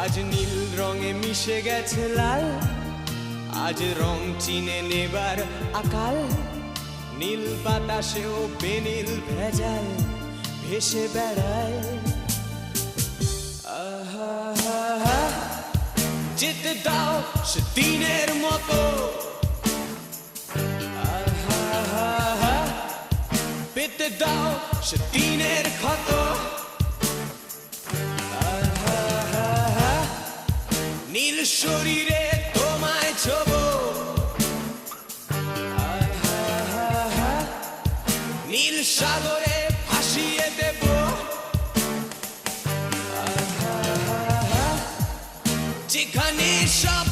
আজ নীল রঙে মিশে গেছে লাল, আজ রং চিনে নেবার আকাল। নীল বাতাসেও বেনীল ভেজাল ভেসে বেড়ায়। আহা, যেতে দাও সে দিনের মতো, আহা, পেতে দাও সে দিনের ক্ষত। আহা, নীল শরীরে তোমায় ছোবো, আহা, নীল সাগরে ভাসিয়ে দেব। যেখানে সব